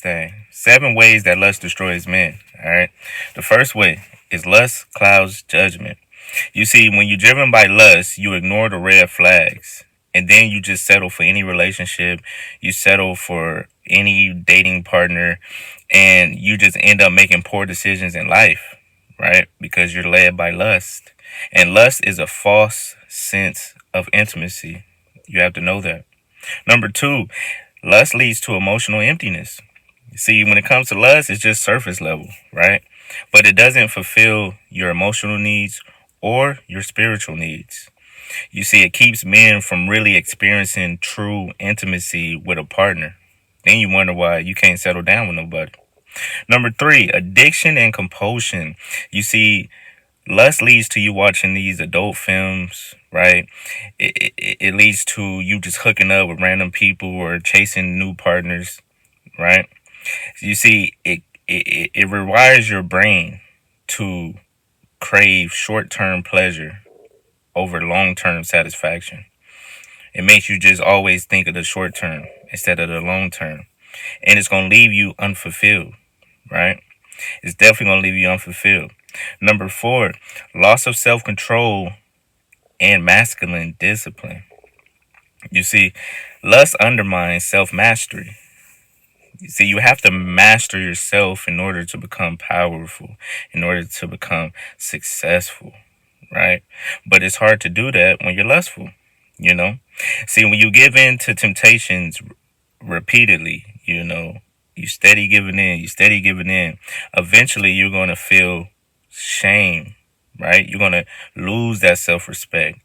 thing. 7 ways that lust destroys men. All right. The first way is lust clouds judgment. You see, when you're driven by lust, you ignore the red flags. And then you just settle for any relationship. You settle for any dating partner. And you just end up making poor decisions in life, right? Because you're led by lust. And lust is a false sense of intimacy. You have to know that. Number 2, lust leads to emotional emptiness. See, when it comes to lust, it's just surface level, right? But it doesn't fulfill your emotional needs or your spiritual needs. You see, it keeps men from really experiencing true intimacy with a partner. Then you wonder why you can't settle down with nobody. Number 3, addiction and compulsion. You see, lust leads to you watching these adult films, right? It leads to you just hooking up with random people or chasing new partners, right? You see, it rewires your brain to crave short-term pleasure over long-term satisfaction. It makes you just always think of the short term instead of the long term. And it's going to leave you unfulfilled, right? It's definitely going to leave you unfulfilled. Number 4, loss of self-control and masculine discipline. You see, lust undermines self-mastery. You see, you have to master yourself in order to become powerful, in order to become successful, right? But it's hard to do that when you're lustful, you know? See, when you give in to temptations repeatedly, you steady giving in, eventually you're going to feel shame, right? You're going to lose that self-respect.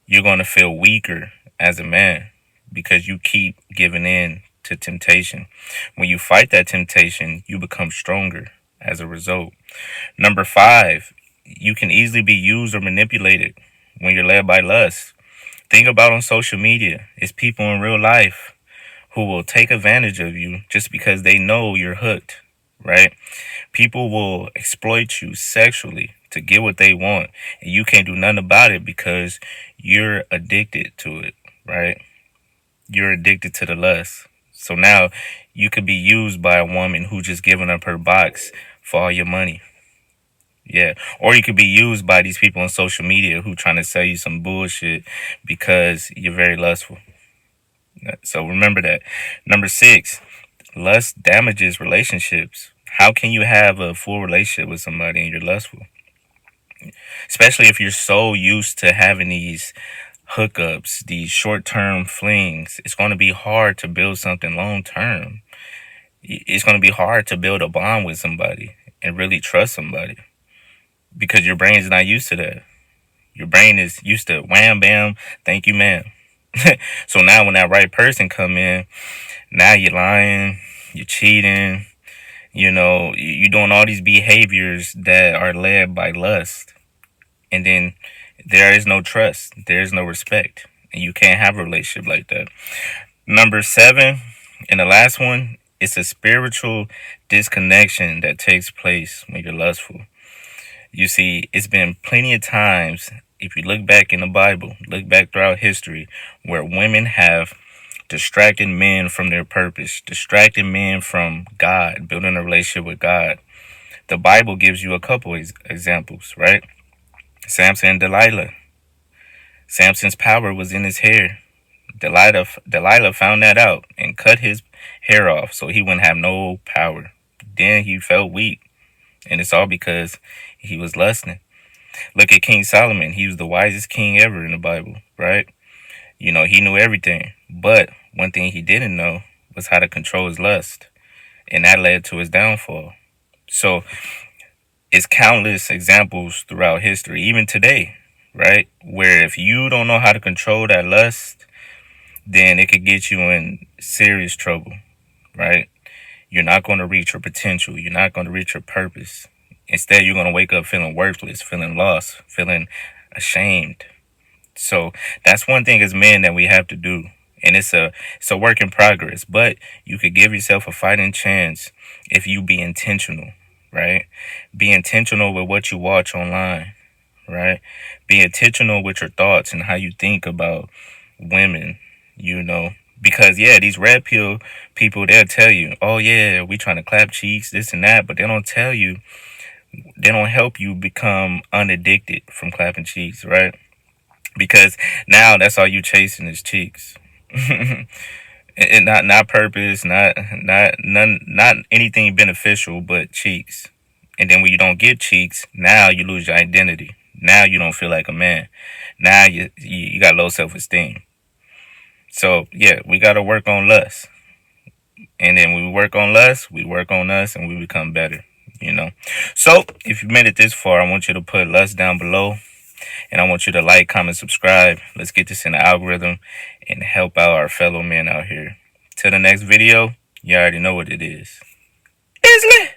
You're going to feel weaker as a man because you keep giving in to temptation. When you fight that temptation, you become stronger as a result. Number 5, you can easily be used or manipulated when you're led by lust. Think about on social media. It's people in real life who will take advantage of you just because they know you're hooked, right? People will exploit you sexually to get what they want, and you can't do nothing about it because you're addicted to it, right? You're addicted to the lust. So now you could be used by a woman who just giving up her box for all your money. Yeah. Or you could be used by these people on social media who trying to sell you some bullshit because you're very lustful. So remember that. Number 6, lust damages relationships. How can you have a full relationship with somebody and you're lustful? Especially if you're so used to having these hookups, these short-term flings. It's going to be hard to build something long-term. It's going to be hard to build a bond with somebody and really trust somebody because your brain is not used to that. Your brain is used to wham, bam, thank you, ma'am. So now when that right person come in, now you're lying, you're cheating, you're doing all these behaviors that are led by lust. And then there is no trust. There is no respect. And you can't have a relationship like that. Number 7, and the last one, it's a spiritual disconnection that takes place when you're lustful. You see, it's been plenty of times, if you look back in the Bible, look back throughout history, where women have distracted men from their purpose, distracted men from God, building a relationship with God. The Bible gives you a couple examples, right? Samson and Delilah. Samson's power was in his hair. Delilah found that out and cut his hair off so he wouldn't have no power. Then he felt weak. And it's all because he was lusting. Look at King Solomon. He was the wisest king ever in the Bible, right? He knew everything. But one thing he didn't know was how to control his lust. And that led to his downfall. So it's countless examples throughout history, even today, right? Where if you don't know how to control that lust, then it could get you in serious trouble, right? You're not going to reach your potential. You're not going to reach your purpose. Instead, you're going to wake up feeling worthless, feeling lost, feeling ashamed. So that's one thing as men that we have to do. And it's a work in progress, but you could give yourself a fighting chance if you be intentional, right? Be intentional with what you watch online, right? Be intentional with your thoughts and how you think about women, Because yeah, these red pill people, they'll tell you, oh yeah, we trying to clap cheeks, this and that, but they don't tell you, they don't help you become unaddicted from clapping cheeks, right? Because now that's all you chasing is cheeks. And not purpose, not anything beneficial, but cheeks. And then when you don't get cheeks, now you lose your identity. Now you don't feel like a man. Now you got low self esteem. So yeah, we got to work on lust. And then when we work on lust, we work on us, and we become better. You know. So if you made it this far, I want you to put lust down below, and I want you to like, comment, subscribe. Let's get this in the algorithm and help out our fellow men out here. Till the next video, you already know what it is. It's lit.